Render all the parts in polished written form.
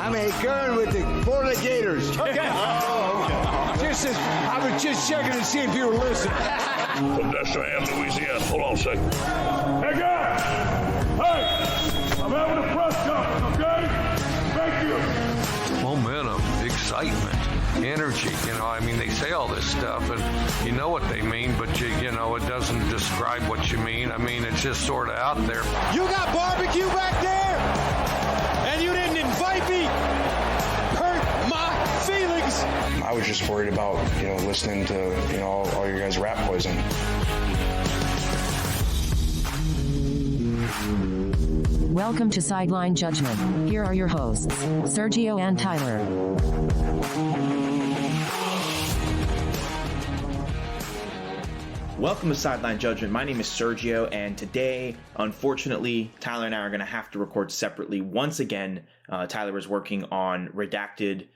I'm a girl with the Florida Gators. Okay. I was just checking to see if you were listening. From Destrehan, Louisiana. Hold on a second. Hey, guys! Hey! I'm having a press conference, okay? Thank you. Momentum, excitement, energy. They say all this stuff, and you know what they mean, but it doesn't describe what you mean. It's just sort of out there. You got barbecue back there, and you didn't invite me. Hurt my feelings. I was just worried about, listening to, all your guys' rap poison. Welcome to Sideline Judgment. Here are your hosts, Sergio and Tyler. Welcome to Sideline Judgment. My name is Sergio, and today, unfortunately, Tyler and I are going to have to record separately once again. Tyler is working on redacted.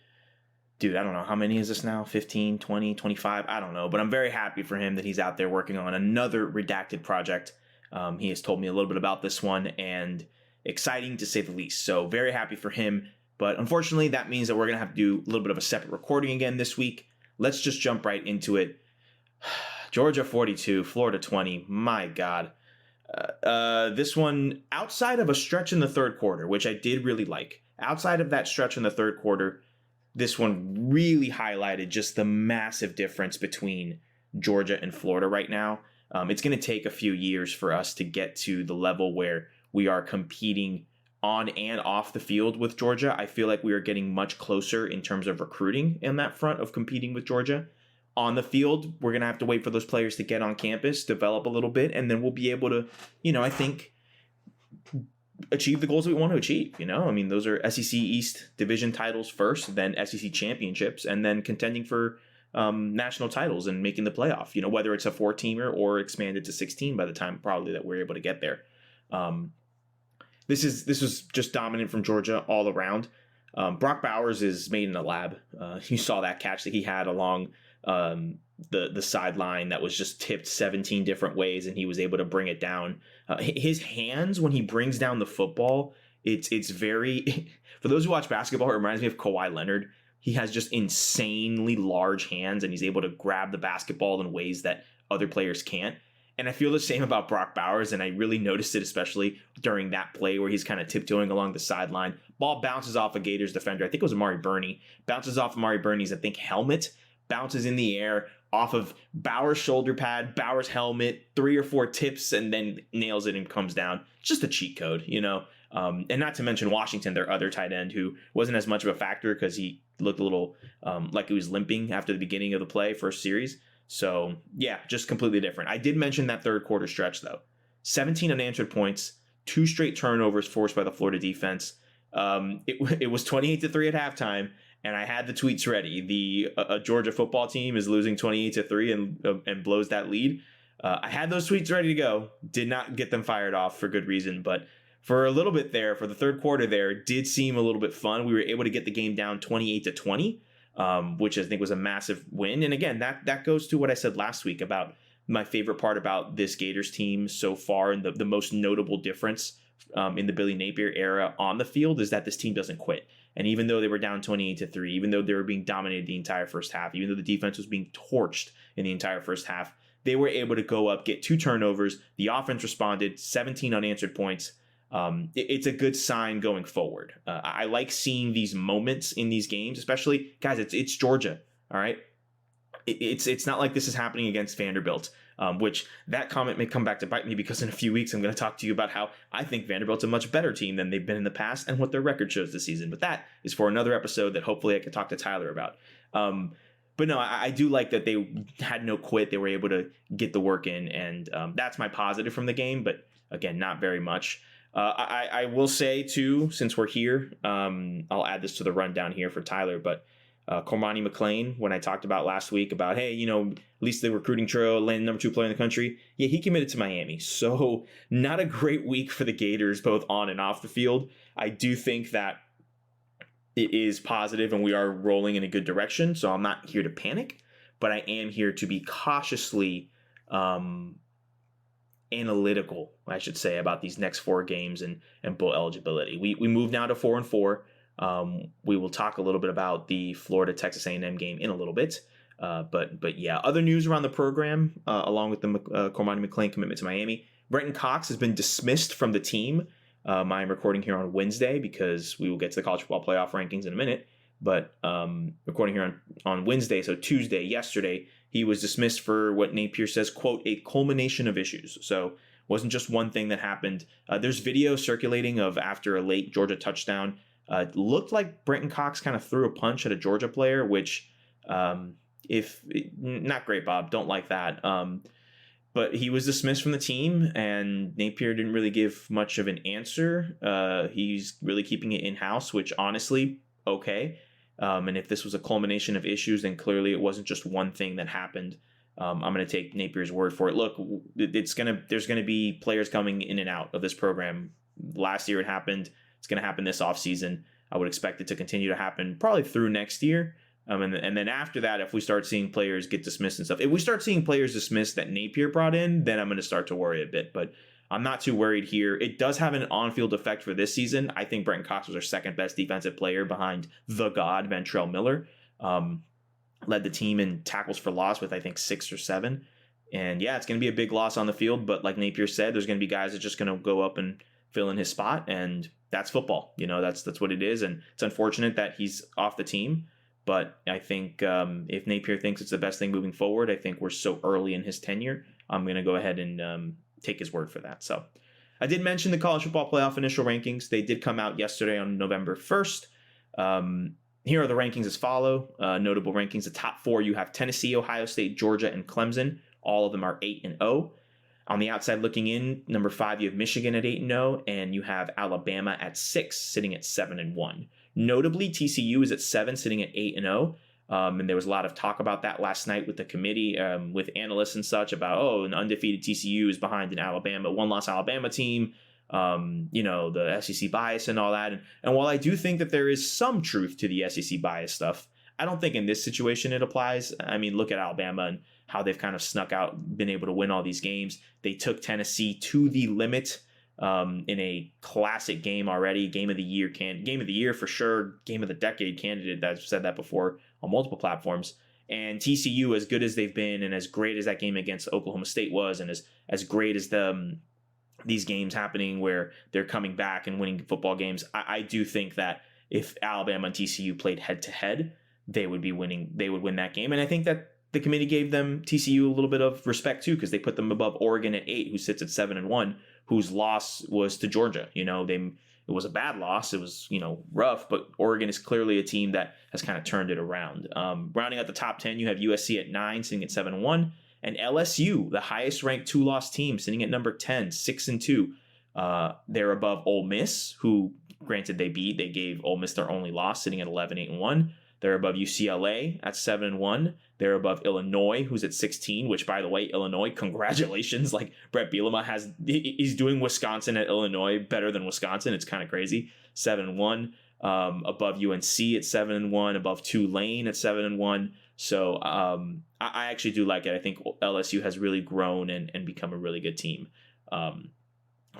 Dude, I don't know. How many is this now? 15, 20, 25? I don't know. But I'm very happy for him that he's out there working on another redacted project. He has told me a little bit about this one, and exciting to say the least. So very happy for him. But unfortunately, that means that we're going to have to do a little bit of a separate recording again this week. Let's just jump right into it. Georgia 42, Florida 20. My God. This one, outside of a stretch in the third quarter, which I did really like, outside of that stretch in the third quarter, this one really highlighted just the massive difference between Georgia and Florida right now. It's going to take a few years for us to get to the level where we are competing on and off the field with Georgia. I feel like we are getting much closer in terms of recruiting in that front of competing with Georgia. On the field, we're going to have to wait for those players to get on campus, develop a little bit, and then we'll be able to, I think, achieve the goals that we want to achieve. Those are SEC East division titles first, then SEC championships, and then contending for national titles and making the playoff, whether it's a 4-teamer or expanded to 16 by the time probably that we're able to get there. This was just dominant from Georgia all around. Brock Bowers is made in a lab. You saw that catch that he had along the sideline that was just tipped 17 different ways, and he was able to bring it down. His hands when he brings down the football, it's very for those who watch basketball, it reminds me of Kawhi Leonard. He has just insanely large hands, and he's able to grab the basketball in ways that other players can't. And I feel the same about Brock Bowers, and I really noticed it especially during that play where he's kind of tiptoeing along the sideline. Ball bounces off a Gators defender. I think it was Amari Burney. Bounces off Amari Burney's, helmet. Bounces in the air off of Bowers' shoulder pad, Bowers' helmet, 3 or 4 tips, and then nails it and comes down. Just a cheat code, And not to mention Washington, their other tight end, who wasn't as much of a factor because he looked a little like he was limping after the beginning of the play, first series. So, yeah, just completely different. I did mention that third quarter stretch, though. 17 unanswered points, 2 straight turnovers forced by the Florida defense. It was 28-3 at halftime, and I had the tweets ready. The Georgia football team is losing 28-3 and blows that lead. I had those tweets ready to go. Did not get them fired off for good reason, but for a little bit there, for the third quarter there, did seem a little bit fun. We were able to get the game down 28-20. Which I think was a massive win. And again, that goes to what I said last week about my favorite part about this Gators team so far, and the most notable difference in the Billy Napier era on the field is that this team doesn't quit. And even though they were down 28-3, even though they were being dominated the entire first half, even though the defense was being torched in the entire first half, they were able to go up, get 2 turnovers. The offense responded, 17 unanswered points. It's a good sign going forward. I like seeing these moments in these games, especially, guys, it's Georgia, all right? It's not like this is happening against Vanderbilt, which that comment may come back to bite me because in a few weeks I'm going to talk to you about how I think Vanderbilt's a much better team than they've been in the past and what their record shows this season. But that is for another episode that hopefully I can talk to Tyler about. But no, I do like that they had no quit. They were able to get the work in, and that's my positive from the game, but again, not very much. I will say, too, since we're here, I'll add this to the rundown here for Tyler, but Cormani McClain, when I talked about last week about, hey, at least the recruiting trail, landed number 2 player in the country, yeah, he committed to Miami. So not a great week for the Gators, both on and off the field. I do think that it is positive and we are rolling in a good direction, so I'm not here to panic, but I am here to be cautiously analytical, I should say, about these next 4 games and bowl eligibility. We move now to 4-4. We will talk a little bit about the Florida Texas A&M game in a little bit. But yeah, other news around the program, along with the Cormani McClain commitment to Miami. Brenton Cox has been dismissed from the team. I'm recording here on Wednesday because we will get to the college football playoff rankings in a minute. But recording here on Wednesday, so Tuesday, yesterday, he was dismissed for what Napier says, quote, a culmination of issues. So wasn't just one thing that happened. There's video circulating of after a late Georgia touchdown. Looked like Brenton Cox kind of threw a punch at a Georgia player, which if not great, Bob, don't like that. But he was dismissed from the team, and Napier didn't really give much of an answer. He's really keeping it in-house, which honestly, okay. And if this was a culmination of issues, then clearly it wasn't just one thing that happened. I'm going to take Napier's word for it. Look, there's going to be players coming in and out of this program. Last year it happened. It's going to happen this offseason. I would expect it to continue to happen probably through next year. And then after that, if we start seeing players get dismissed and stuff, if we start seeing players dismissed that Napier brought in, then I'm going to start to worry a bit. But I'm not too worried here. It does have an on-field effect for this season. I think Brenton Cox was our second best defensive player behind the god, Ventrell Miller. Led the team in tackles for loss with, I think, 6 or 7. And yeah, it's going to be a big loss on the field. But like Napier said, there's going to be guys that are just going to go up and fill in his spot. And that's football. That's what it is. And it's unfortunate that he's off the team. But I think if Napier thinks it's the best thing moving forward, I think we're so early in his tenure, I'm going to go ahead and take his word for that. So I did mention the college football playoff initial rankings. They did come out yesterday on November 1st. Here are the rankings as follow. Notable rankings. The top 4, you have Tennessee, Ohio State, Georgia, and Clemson. All of them are 8-0. On the outside looking in, number 5, you have Michigan at 8-0, and you have Alabama at 6, sitting at 7-1. Notably, TCU is at 7, sitting at 8-0. And there was a lot of talk about that last night with the committee, with analysts and such about, an undefeated TCU is behind an Alabama, one-loss Alabama team, the SEC bias and all that. And while I do think that there is some truth to the SEC bias stuff, I don't think in this situation it applies. I mean, look at Alabama and how they've kind of snuck out, been able to win all these games. They took Tennessee to the limit in a classic game already. Game of the year for sure. Game of the decade candidate. I've said that before on multiple platforms. And TCU, as good as they've been, and as great as that game against Oklahoma State was, and as great as these games happening where they're coming back and winning football games, I do think that if Alabama and TCU played head to head, they would be winning. They would win that game, and I think that the committee gave them TCU a little bit of respect too, because they put them above Oregon at 8, who sits at 7-1, whose loss was to Georgia. It was a bad loss. It was, rough, but Oregon is clearly a team that has kind of turned it around. Rounding out the top 10, you have USC at 9, sitting at 7-1, and LSU, the highest ranked 2-loss team, sitting at number 10, 6-2. They're above Ole Miss, who, granted, they gave Ole Miss their only loss, sitting at 11-8-1. They're above UCLA at 7-1. They're above Illinois, who's at 16, which, by the way, Illinois, congratulations. Like, Brett Bielema he's doing Wisconsin at Illinois better than Wisconsin. It's kind of crazy. 7-1. Above UNC at 7-1. Above Tulane at 7-1. So I actually do like it. I think LSU has really grown and become a really good team.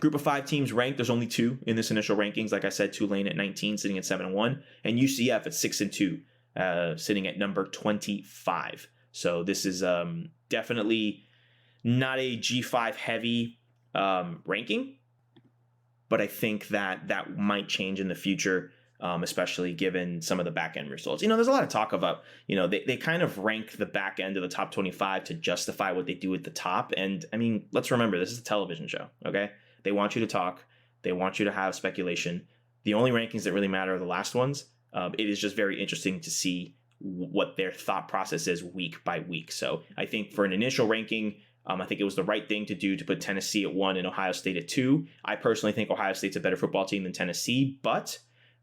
Group of 5 teams ranked. There's only 2 in this initial rankings. Like I said, Tulane at 19, sitting at 7-1, and UCF at 6-2. Sitting at number 25. So this is definitely not a G5 heavy ranking, but I think that might change in the future, especially given some of the back end results. There's a lot of talk about, they kind of rank the back end of the top 25 to justify what they do at the top. And I mean, let's remember, this is a television show, okay? They want you to talk. They want you to have speculation. The only rankings that really matter are the last ones. It is just very interesting to see what their thought process is week by week. So I think for an initial ranking, I think it was the right thing to do to put Tennessee at 1 and Ohio State at 2. I personally think Ohio State's a better football team than Tennessee, but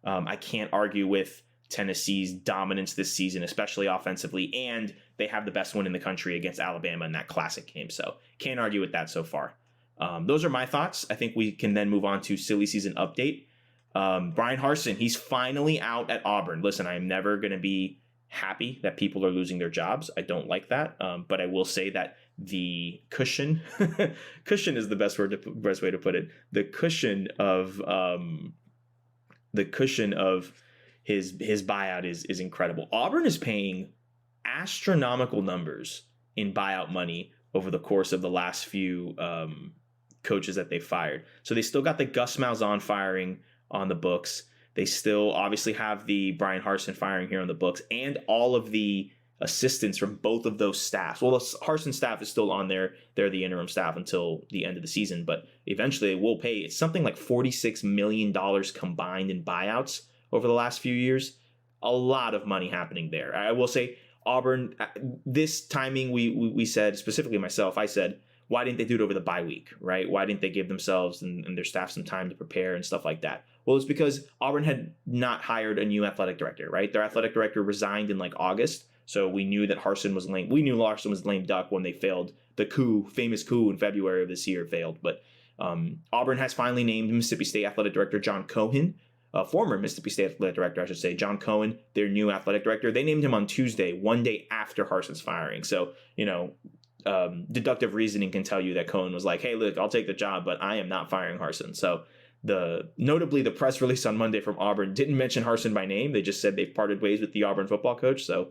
I can't argue with Tennessee's dominance this season, especially offensively, and they have the best win in the country against Alabama in that classic game. So can't argue with that so far. Those are my thoughts. I think we can then move on to silly season update. Bryan Harsin, he's finally out at Auburn. Listen, I'm never going to be happy that people are losing their jobs. I don't like that. But I will say that the cushion is the best way to put it. The cushion of his buyout is incredible. Auburn is paying astronomical numbers in buyout money over the course of the last few coaches that they fired. So they still got the Gus Malzahn firing on the books. They still obviously have the Bryan Harsin firing here on the books, and all of the assistants from both of those staffs. Well, the Harsin staff is still on there. They're the interim staff until the end of the season, but eventually they will pay. It's something like $46 million combined in buyouts over the last few years. A lot of money happening there. I will say Auburn, this timing, we said, specifically myself, I said, why didn't they do it over the bye week, right? Why didn't they give themselves and their staff some time to prepare and stuff like that? Well, it's because Auburn had not hired a new athletic director, right? Their athletic director resigned in like August. So we knew that Harsin was lame. We knew Harsin was lame duck when they failed. The famous coup in February of this year failed. But Auburn has finally named Mississippi State athletic director John Cohen, former Mississippi State athletic director, I should say, John Cohen, their new athletic director. They named him on Tuesday, one day after Harsin's firing. So, deductive reasoning can tell you that Cohen was like, hey, look, I'll take the job, but I am not firing Harsin. So notably the press release on Monday from Auburn didn't mention Harsin by name. They just said they've parted ways with the Auburn football coach. So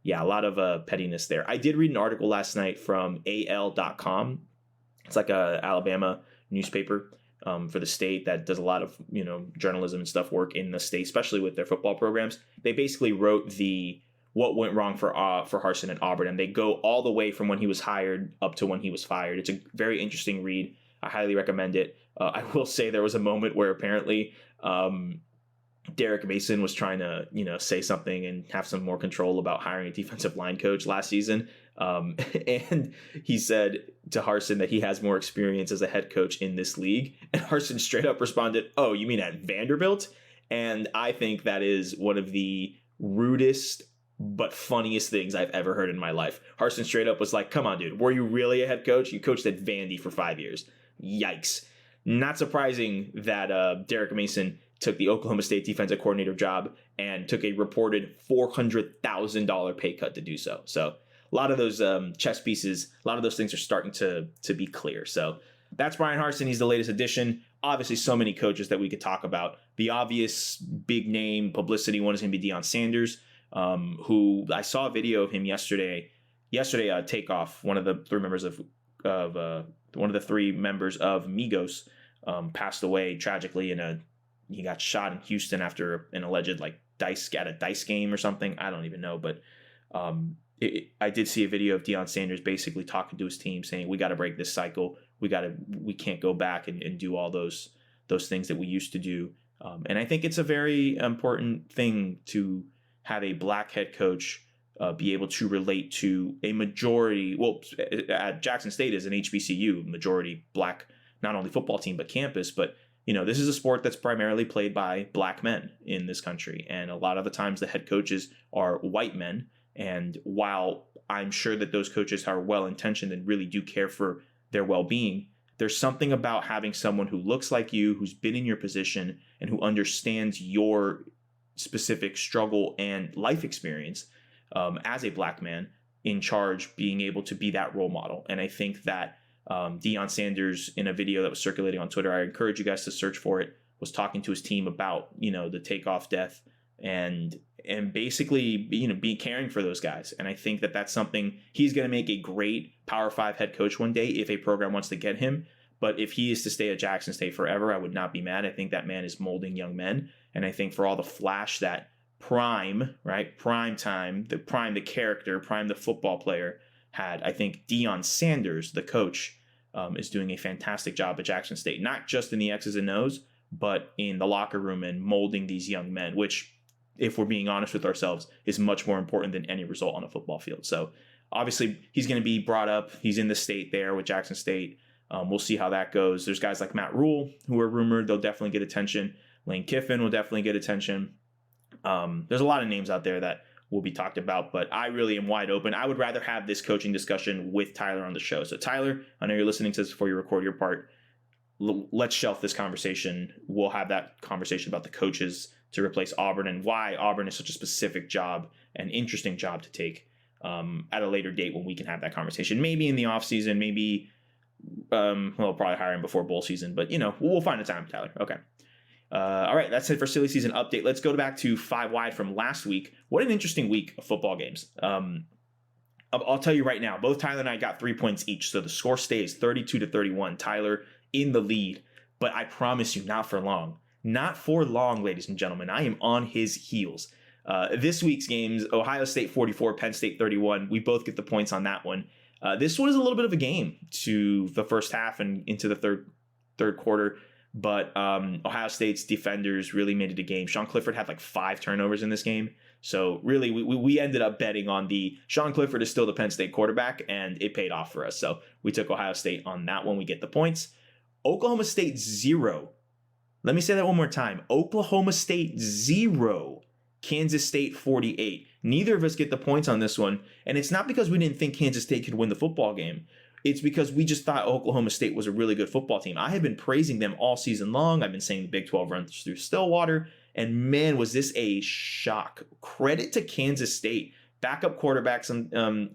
yeah, a lot of pettiness there. I did read an article last night from AL.com. It's like a Alabama newspaper for the state that does a lot of, journalism and stuff work in the state, especially with their football programs. They basically wrote what went wrong for Harsin at Auburn, and they go all the way from when he was hired up to when he was fired. It's a very interesting read. I highly recommend it. I will say there was a moment where apparently Derek Mason was trying to, say something and have some more control about hiring a defensive line coach last season. And he said to Harsin that he has more experience as a head coach in this league. And Harsin straight up responded, "Oh, you mean at Vanderbilt?" And I think that is one of the rudest but funniest things I've ever heard in my life. Harsin straight up was like, "Come on, dude, were you really a head coach? You coached at Vandy for 5 years. Yikes." Not surprising that Derek Mason took the Oklahoma State defensive coordinator job and took a reported $400,000 pay cut to do so. So a lot of those chess pieces, a lot of those things are starting to be clear. So that's Bryan Harsin. He's the latest addition. Obviously, so many coaches that we could talk about. The obvious big name publicity one is going to be Deion Sanders, who I saw a video of him yesterday. Takeoff, one of the three members of Migos, passed away tragically he got shot in Houston after an alleged dice game or something. I don't even know, but I did see a video of Deion Sanders basically talking to his team saying, we got to break this cycle. We can't go back and do all those things that we used to do. And I think it's a very important thing to have a black head coach be able to relate to a majority. Well, at Jackson State is an HBCU, majority black, not only football team, but campus. But, this is a sport that's primarily played by black men in this country. And a lot of the times the head coaches are white men. And while I'm sure that those coaches are well-intentioned and really do care for their well-being, there's something about having someone who looks like you, who's been in your position, and who understands your specific struggle and life experience as a black man in charge, being able to be that role model. And I think that Deion Sanders, in a video that was circulating on Twitter, I encourage you guys to search for it, was talking to his team about, the Takeoff death and basically, be caring for those guys. And I think that that's something he's going to make a great Power 5 head coach one day if a program wants to get him. But if he is to stay at Jackson State forever, I would not be mad. I think that man is molding young men. And I think for all the flash that prime time, the character, the football player had, I think Deion Sanders, the coach, is doing a fantastic job at Jackson State, not just in the X's and O's, but in the locker room and molding these young men, which, if we're being honest with ourselves, is much more important than any result on a football field. So obviously he's going to be brought up. He's in the state there with Jackson State. We'll see how that goes. There's guys like Matt Rule who are rumored. They'll definitely get attention. Lane Kiffin will definitely get attention. There's a lot of names out there that will be talked about, but I really am wide open. I would rather have this coaching discussion with Tyler on the show. So Tyler, I know you're listening to this before you record your part. Let's shelf this conversation. We'll have that conversation about the coaches to replace Auburn and why Auburn is such a specific job and interesting job to take at a later date when we can have that conversation. Maybe in the offseason, maybe we'll probably hire him before bowl season, but we'll find a time, Tyler. Okay. All right, that's it for silly season update. Let's go back to 5 wide from last week. What an interesting week of football games. I'll tell you right now, both Tyler and I got 3 points each, so the score stays 32-31. Tyler in the lead, but I promise you, not for long. Not for long, ladies and gentlemen. I am on his heels. This week's games, Ohio State 44, Penn State 31. We both get the points on that one. This one is a little bit of a game to the first half and into the third quarter, but Ohio State's defenders really made it a game. Sean Clifford had like 5 turnovers in this game. So really, we ended up betting on the Sean Clifford is still the Penn State quarterback, and it paid off for us. So we took Ohio State on that one. We get the points. Oklahoma State 0. Let me say that one more time. Oklahoma State 0. Kansas State 48. Neither of us get the points on this one. And it's not because we didn't think Kansas State could win the football game. It's because we just thought Oklahoma State was a really good football team. I have been praising them all season long. I've been saying the Big 12 runs through Stillwater. And man, was this a shock. Credit to Kansas State. Backup quarterbacks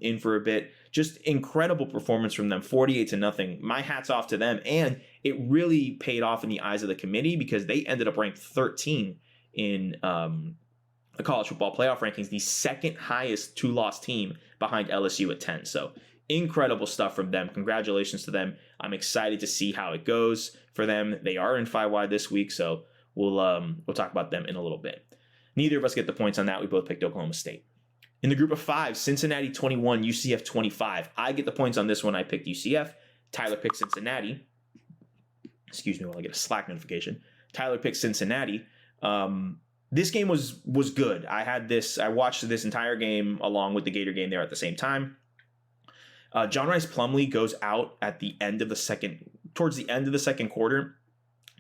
in for a bit. Just incredible performance from them, 48-0. My hat's off to them. And it really paid off in the eyes of the committee because they ended up ranked 13 in the college football playoff rankings, the second highest 2-loss team behind LSU at 10. So incredible stuff from them. Congratulations to them. I'm excited to see how it goes for them. They are in 5 wide this week, so we'll talk about them in a little bit. Neither of us get the points on that. We both picked Oklahoma State. In the group of 5, Cincinnati 21, UCF 25. I get the points on this one. I picked UCF. Tyler picked Cincinnati. Excuse me while I get a Slack notification. Tyler picked Cincinnati. This game was good. I watched this entire game along with the Gator game there at the same time. John Rice Plumlee goes out at the end of towards the end of the second quarter,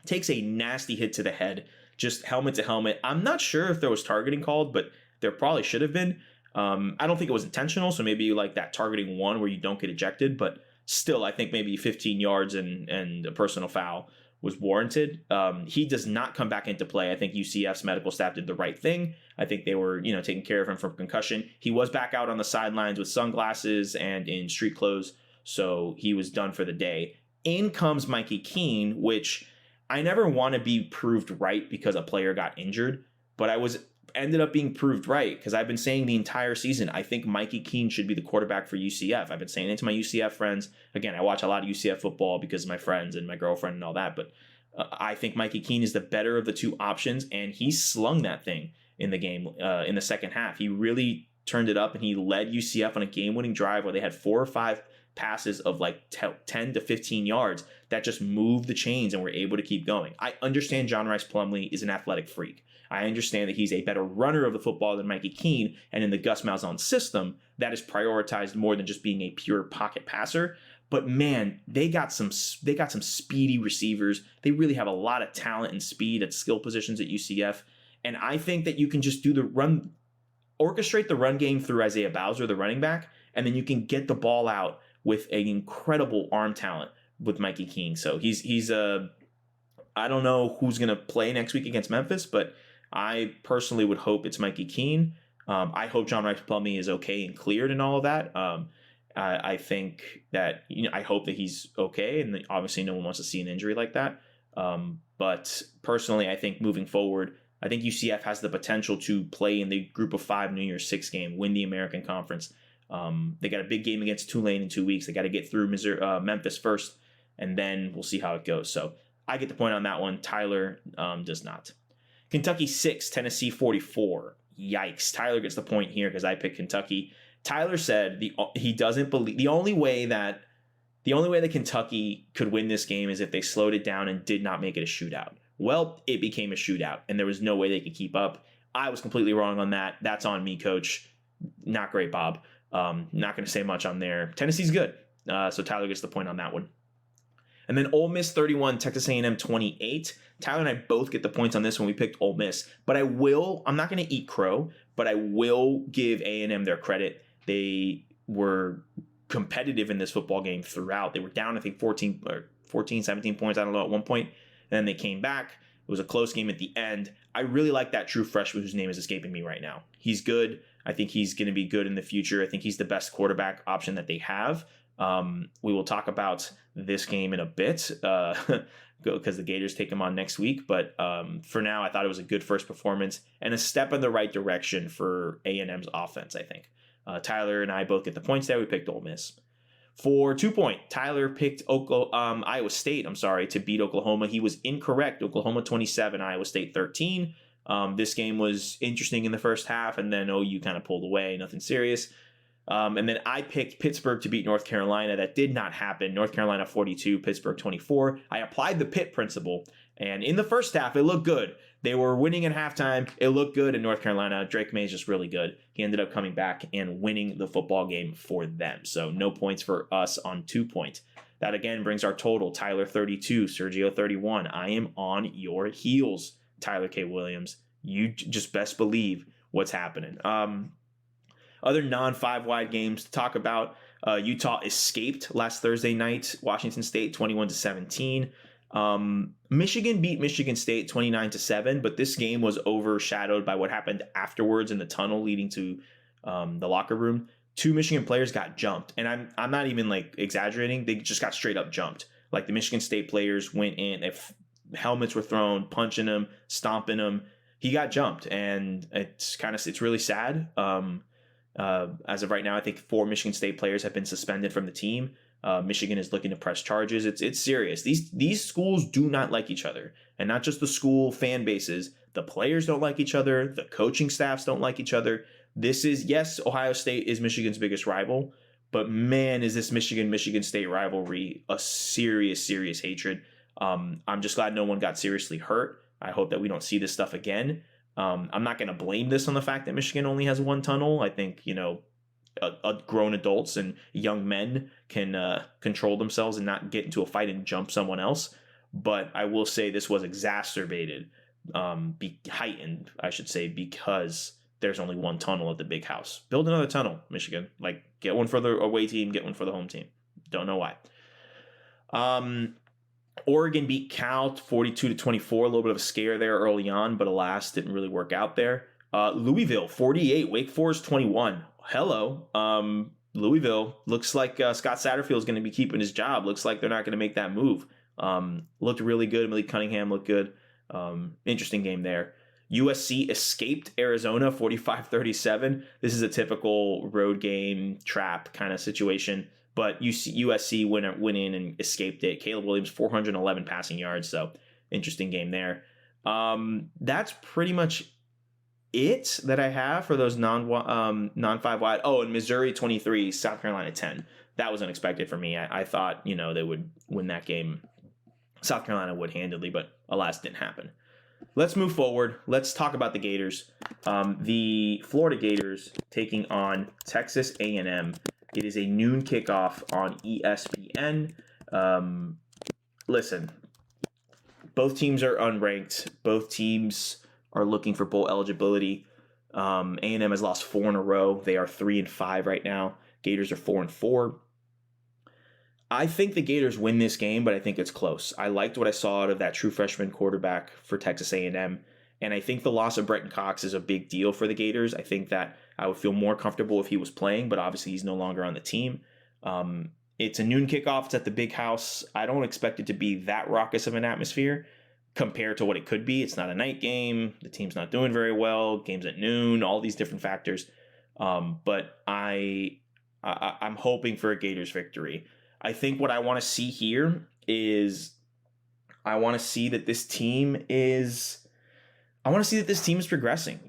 takes a nasty hit to the head, just helmet to helmet. I'm not sure if there was targeting called, but there probably should have been. I don't think it was intentional, so maybe like that targeting one where you don't get ejected, but still, I think maybe 15 yards and a personal foul was warranted. He does not come back into play. I think UCF's medical staff did the right thing. I think they were, taking care of him from concussion. He was back out on the sidelines with sunglasses and in street clothes, so he was done for the day. In comes Mikey Keene, which I never want to be proved right because a player got injured, but I ended up being proved right because I've been saying the entire season, I think Mikey Keene should be the quarterback for UCF. I've been saying it to my UCF friends. Again, I watch a lot of UCF football because of my friends and my girlfriend and all that, but I think Mikey Keene is the better of the two options, and he slung that thing in the game in the second half. He really turned it up, and he led UCF on a game-winning drive where they had 4 or 5 passes of like 10 to 15 yards that just moved the chains and were able to keep going. I understand John Rice Plumlee is an athletic freak. I understand that he's a better runner of the football than Mikey Keene, and in the Gus Malzahn system, that is prioritized more than just being a pure pocket passer. But man, they got some speedy receivers. They really have a lot of talent and speed at skill positions at UCF, and I think that you can just orchestrate the run game through Isaiah Bowser, the running back, and then you can get the ball out with an incredible arm talent with Mikey Keene. So he's I don't know who's going to play next week against Memphis, but I personally would hope it's Mikey Keene. I hope John Rice Plumlee is okay and cleared and all of that. I think that, I hope that he's okay, and obviously no one wants to see an injury like that. But personally, I think moving forward, I think UCF has the potential to play in the Group of 5 New Year's 6 game, win the American Conference. They got a big game against Tulane in 2 weeks. They got to get through Memphis first, and then we'll see how it goes. So I get the point on that one. Tyler does not. Kentucky 6, Tennessee 44. Yikes. Tyler gets the point here because I picked Kentucky. Tyler said he doesn't believe the only way that Kentucky could win this game is if they slowed it down and did not make it a shootout. Well, it became a shootout, and there was no way they could keep up. I was completely wrong on that. That's on me, coach. Not great, Bob. Not going to say much on there. Tennessee's good. So Tyler gets the point on that one. And then Ole Miss 31, Texas A&M 28. Tyler and I both get the points on this one. We picked Ole Miss. But I'm not going to eat crow, but I will give A&M their credit. They were competitive in this football game throughout. They were down, I think, 14, 17 points, I don't know, at one point. And then they came back. It was a close game at the end. I really like that true freshman whose name is escaping me right now. He's good. I think he's going to be good in the future. I think he's the best quarterback option that they have. We will talk about this game in a bit because the Gators take them on next week. But for now, I thought it was a good first performance and a step in the right direction for A&M's offense, I think. Tyler and I both get the points there. We picked Ole Miss. For 2 point, Tyler picked Iowa State, to beat Oklahoma. He was incorrect. Oklahoma 27, Iowa State 13. This game was interesting in the first half, and then OU kind of pulled away, nothing serious. And then I picked Pittsburgh to beat North Carolina. That did not happen. North Carolina 42, Pittsburgh 24. I applied the Pitt principle, and in the first half, it looked good. They were winning at halftime. It looked good in North Carolina. Drake May is just really good. He ended up coming back and winning the football game for them. So no points for us on 2 points. That again brings our total. Tyler 32, Sergio 31. I am on your heels, Tyler K. Williams. You just best believe what's happening. Other non-5 wide games to talk about. Utah escaped last Thursday night. Washington State 21-17. Michigan beat Michigan State 29-7, but this game was overshadowed by what happened afterwards in the tunnel leading to the locker room. 2 Michigan players got jumped, and I'm not even like exaggerating. They just got straight up jumped. Like the Michigan State players went in, helmets were thrown, punching him, stomping him. He got jumped, and it's really sad. As of right now, I think 4 Michigan State players have been suspended from the team. Michigan is looking to press charges. It's serious. These schools do not like each other, and not just the school fan bases. The players don't like each other. The coaching staffs don't like each other. Yes, Ohio State is Michigan's biggest rival, but man, is this Michigan State rivalry a serious hatred. I'm just glad no one got seriously hurt. I hope that we don't see this stuff again. I'm not going to blame this on the fact that Michigan only has 1 tunnel. I think, grown adults and young men can control themselves and not get into a fight and jump someone else. But I will say this was exacerbated, heightened, I should say, because there's only 1 tunnel at the big house. Build another tunnel, Michigan. Like, get one for the away team, get one for the home team. Don't know why. Oregon beat Cal 42-24. A little bit of a scare there early on, but alas, didn't really work out there. Louisville 48, Wake Forest 21. Hello. Louisville looks like Scott Satterfield is going to be keeping his job. Looks like they're not going to make that move. Looked really good. Malik Cunningham looked good. Interesting game there. USC escaped Arizona 45-37. This is a typical road game trap kind of situation, but USC went in and escaped it. Caleb Williams 411 passing yards, so interesting game there. That's pretty much it that I have for those non-5 wide. Oh, and Missouri 23, South Carolina 10. That was unexpected for me. I thought they would win that game. South Carolina would handily, but alas, didn't happen. Let's move forward. Let's talk about the Gators. The Florida Gators taking on Texas A&M. It is a noon kickoff on ESPN. Listen, both teams are unranked. Both teams are looking for bowl eligibility. A&M has lost 4 in a row. They are 3-5 right now. Gators are 4-4. I think the Gators win this game, but I think it's close. I liked what I saw out of that true freshman quarterback for Texas A&M, and I think the loss of Brenton Cox is a big deal for the Gators. I think that I would feel more comfortable if he was playing, but obviously he's no longer on the team. It's a noon kickoff. It's at the big house. I don't expect it to be that raucous of an atmosphere compared to what it could be. It's not a night game. The team's not doing very well. Game's at noon, all these different factors. But I'm hoping for a Gators victory. I think what I want to see here is I want to see that this team is progressing.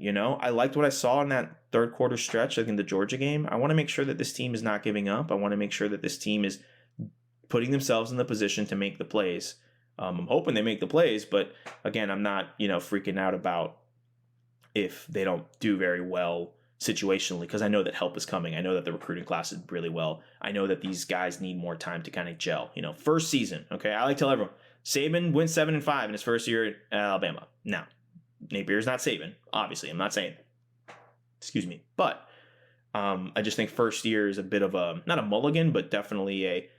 I liked what I saw in that third quarter stretch, like in the Georgia game. I want to make sure that this team is not giving up. I want to make sure that this team is putting themselves in the position to make the plays. I'm hoping they make the plays, but again, I'm not, freaking out about if they don't do very well situationally, because I know that help is coming. I know that the recruiting class is really well. I know that these guys need more time to kind of gel. First season, okay? I like to tell everyone, Saban went 7-5 in his first year at Alabama. Now, Napier's not Saban, obviously. I'm not saying, but I just think first year is a bit of not a mulligan, but definitely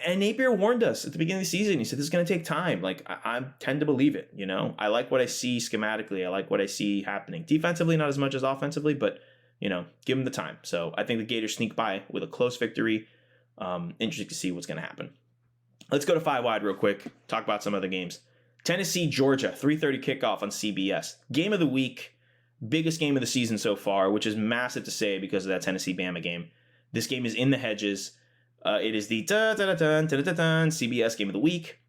and Napier warned us at the beginning of the season. He said, this is going to take time. Like, I tend to believe it, I like what I see schematically. I like what I see happening. Defensively, not as much as offensively, but, give him the time. So I think the Gators sneak by with a close victory. Interesting to see what's going to happen. Let's go to 5 wide real quick. Talk about some other games. Tennessee, Georgia, 3:30 kickoff on CBS. Game of the week, biggest game of the season so far, which is massive to say because of that Tennessee-Bama game. This game is in the hedges. It is the CBS game of the week.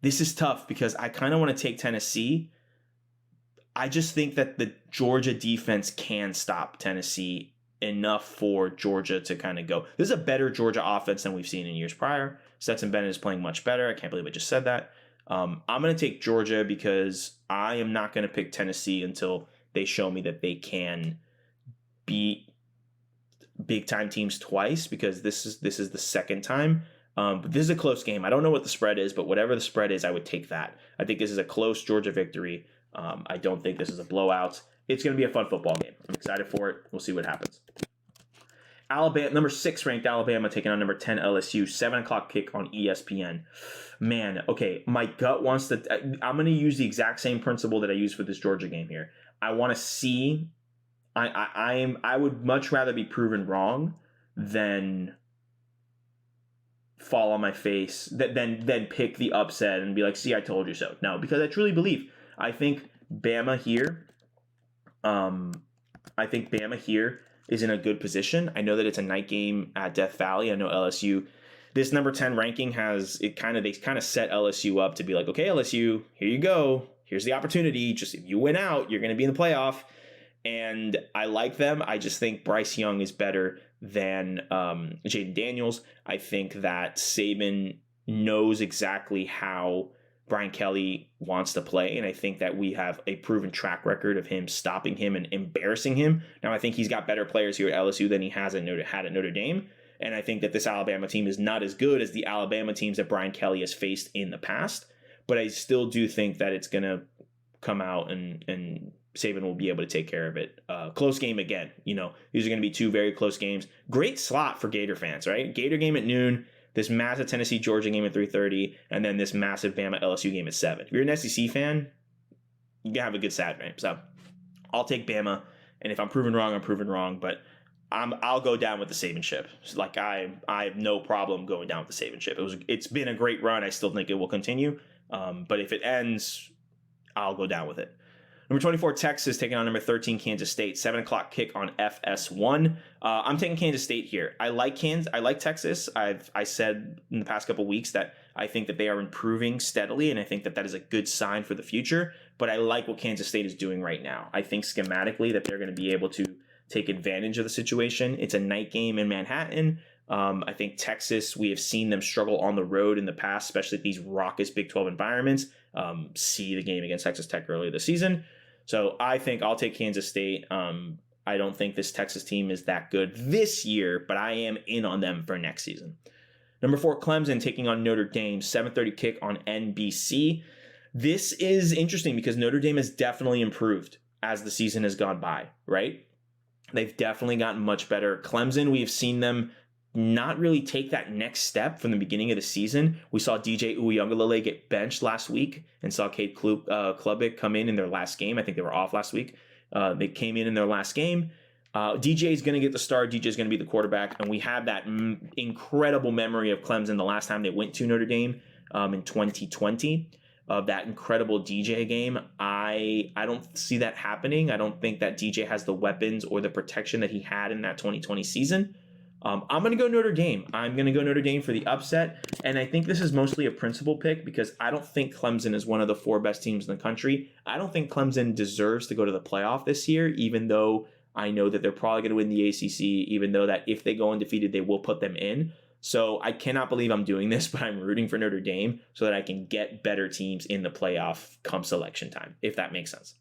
This is tough because I kind of want to take Tennessee. I just think that the Georgia defense can stop Tennessee enough for Georgia to kind of go. This is a better Georgia offense than we've seen in years prior. Stetson Bennett is playing much better. I can't believe I just said that. I'm going to take Georgia because I am not going to pick Tennessee until they show me that they can beat big-time teams twice, because this is the second time. But this is a close game. I don't know what the spread is, but whatever the spread is, I would take that. I think this is a close Georgia victory. I don't think this is a blowout. It's going to be a fun football game. I'm excited for it. We'll see what happens. Alabama, number 6 ranked Alabama taking on number 10 LSU. 7 o'clock kick on ESPN. Man, okay, my gut wants to. I'm going to use the exact same principle that I used for this Georgia game here. I want to see. I would much rather be proven wrong than fall on my face, than pick the upset and be like, see, I told you so. No, because I truly believe. I think Bama here. I think Bama here is in a good position. I know that it's a night game at Death Valley. I know LSU. This number 10 ranking they kind of set LSU up to be like, okay, LSU, here you go. Here's the opportunity. Just if you win out, you're going to be in the playoff. And I like them. I just think Bryce Young is better than Jaden Daniels. I think that Saban knows exactly how Brian Kelly wants to play, and I think that we have a proven track record of him stopping him and embarrassing him. Now, I think he's got better players here at LSU than he had at Notre Dame, and I think that this Alabama team is not as good as the Alabama teams that Brian Kelly has faced in the past, but I still do think that it's going to come out and Saban will be able to take care of it. Close game again. These are going to be 2 very close games. Great slot for Gator fans, right? Gator game at noon. This massive Tennessee-Georgia game at 3:30, and then this massive Bama-LSU game at 7. If you're an SEC fan, you can have a good Saturday. So I'll take Bama, and if I'm proven wrong, I'm proven wrong, but I'll go down with the Saban ship. Like I have no problem going down with the Saban ship. It's been a great run. I still think it will continue, but if it ends, I'll go down with it. Number 24, Texas taking on number 13, Kansas State. 7 o'clock kick on FS1. I'm taking Kansas State here. I like Texas. I said in the past couple weeks that I think that they are improving steadily, and I think that that is a good sign for the future. But I like what Kansas State is doing right now. I think schematically that they're going to be able to take advantage of the situation. It's a night game in Manhattan. I think Texas, we have seen them struggle on the road in the past, especially at these raucous Big 12 environments. See the game against Texas Tech earlier this season. So I think I'll take Kansas State. I don't think this Texas team is that good this year, but I am in on them for next season. Number 4, Clemson taking on Notre Dame. 7:30 kick on NBC. This is interesting because Notre Dame has definitely improved as the season has gone by, right? They've definitely gotten much better. Clemson, we have seen them not really take that next step from the beginning of the season. We saw DJ Uiagalelei get benched last week and saw Cade Klubnik come in their last game. I think they were off last week. They came in their last game. DJ is going to get the start. DJ is going to be the quarterback. And we have that incredible memory of Clemson the last time they went to Notre Dame in 2020. Of that incredible DJ game. I don't see that happening. I don't think that DJ has the weapons or the protection that he had in that 2020 season. I'm going to go Notre Dame. I'm going to go Notre Dame for the upset. And I think this is mostly a principal pick because I don't think Clemson is one of the 4 best teams in the country. I don't think Clemson deserves to go to the playoff this year, even though I know that they're probably going to win the ACC, even though that if they go undefeated, they will put them in. So I cannot believe I'm doing this, but I'm rooting for Notre Dame so that I can get better teams in the playoff come selection time, if that makes sense.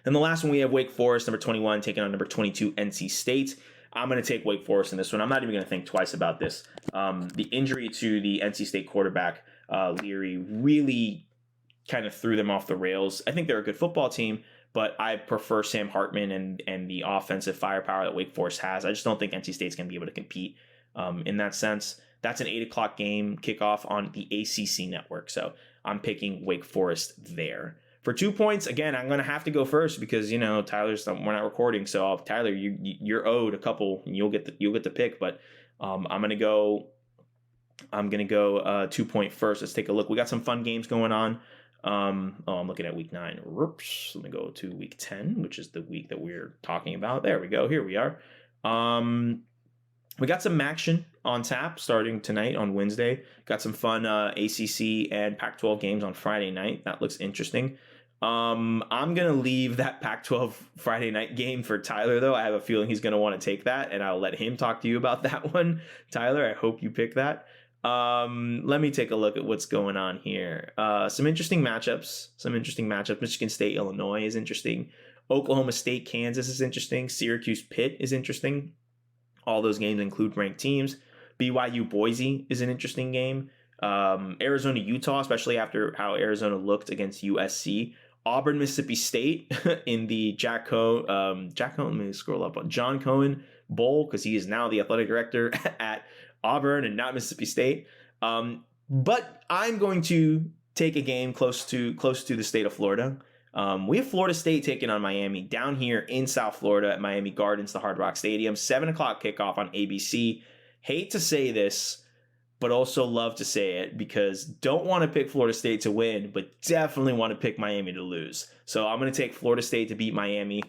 And the last one, we have Wake Forest, number 21, taking on number 22, NC State. I'm going to take Wake Forest in this one. I'm not even going to think twice about this. The injury to the NC State quarterback, Leary, really kind of threw them off the rails. I think they're a good football team, but I prefer Sam Hartman and the offensive firepower that Wake Forest has. I just don't think NC State's going to be able to compete in that sense. That's an 8 o'clock game kickoff on the ACC network. So I'm picking Wake Forest there. For 2 points, again, I'm going to have to go first because, we're not recording. So Tyler, you're owed a couple and you'll get the pick, but I'm going to go 2 point first. Let's take a look. We got some fun games going on. I'm looking at week 9. Whoops. Let me go to week 10, which is the week that we're talking about. There we go. Here we are. We got some action on tap starting tonight on Wednesday. Got some fun ACC and Pac-12 games on Friday night. That looks interesting. I'm going to leave that Pac-12 Friday night game for Tyler, though. I have a feeling he's going to want to take that, and I'll let him talk to you about that one. Tyler, I hope you pick that. Let me take a look at what's going on here. Some interesting matchups. Michigan State, Illinois is interesting. Oklahoma State, Kansas is interesting. Syracuse, Pitt is interesting. All those games include ranked teams. BYU, Boise is an interesting game. Arizona, Utah, especially after how Arizona looked against USC. Auburn, Mississippi State in the John Cohen Bowl, because he is now the athletic director at Auburn and not Mississippi State. But I'm going to take a game close to the state of Florida. We have Florida State taking on Miami down here in South Florida at Miami Gardens, the Hard Rock Stadium. 7 o'clock kickoff on ABC. Hate to say this, but also love to say it because don't want to pick Florida State to win, but definitely want to pick Miami to lose. So I'm going to take Florida State to beat Miami.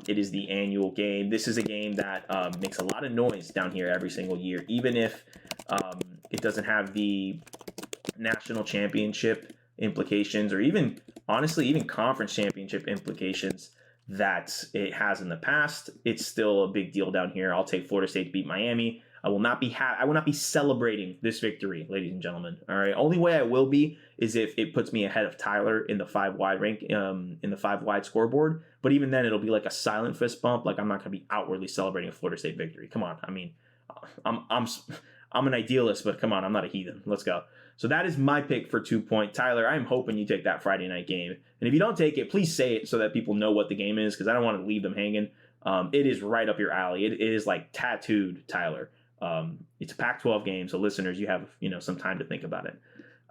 It is the annual game. This is a game that makes a lot of noise down here every single year, even if it doesn't have the national championship implications or even, honestly, even conference championship implications that it has in the past. It's still a big deal down here. I'll take Florida State to beat Miami. I will not be celebrating this victory, ladies and gentlemen. All right. Only way I will be is if it puts me ahead of Tyler in the 5-wide rank, in the 5-wide scoreboard. But even then, it'll be like a silent fist bump. Like I'm not going to be outwardly celebrating a Florida State victory. Come on. I mean, I'm an idealist, but come on, I'm not a heathen. Let's go. So that is my pick for 2 point. Tyler, I'm hoping you take that Friday night game. And if you don't take it, please say it so that people know what the game is, because I don't want to leave them hanging. It is right up your alley. It is like tattooed, Tyler. It's a Pac-12 game, so listeners, you have some time to think about it.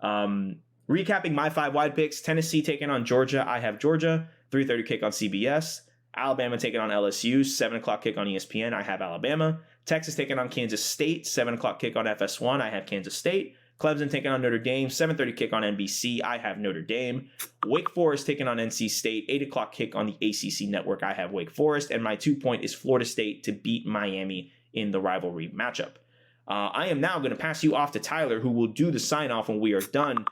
Recapping my 5-wide picks: Tennessee taking on Georgia. I have Georgia. 3:30 kick on CBS. Alabama taking on LSU. 7 o'clock kick on ESPN. I have Alabama. Texas taking on Kansas State. 7 o'clock kick on FS1. I have Kansas State. Clemson taking on Notre Dame. 7:30 kick on NBC. I have Notre Dame. Wake Forest taking on NC State. 8 o'clock kick on the ACC network. I have Wake Forest. And my 2 point is Florida State to beat Miami in the rivalry matchup. I am now going to pass you off to Tyler, who will do the sign-off when we are done.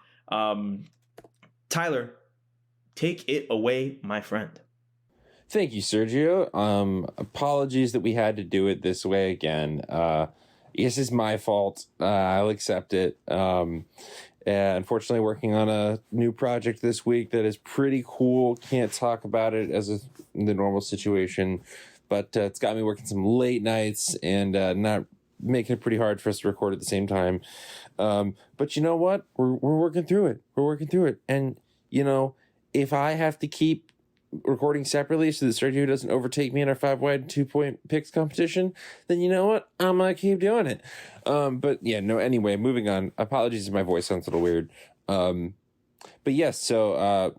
Tyler, take it away, my friend. Thank you, Sergio. Apologies that we had to do it this way again. This is my fault. I'll accept it. Unfortunately, working on a new project this week that is pretty cool. Can't talk about it in the normal situation, but it's got me working some late nights and not making it pretty hard for us to record at the same time. But you know what? We're working through it. And, if I have to keep recording separately so that Sergio doesn't overtake me in our 5-wide 2-point picks competition, then you know what? I'm going to keep doing it. Anyway, moving on. Apologies if my voice sounds a little weird. But yes, so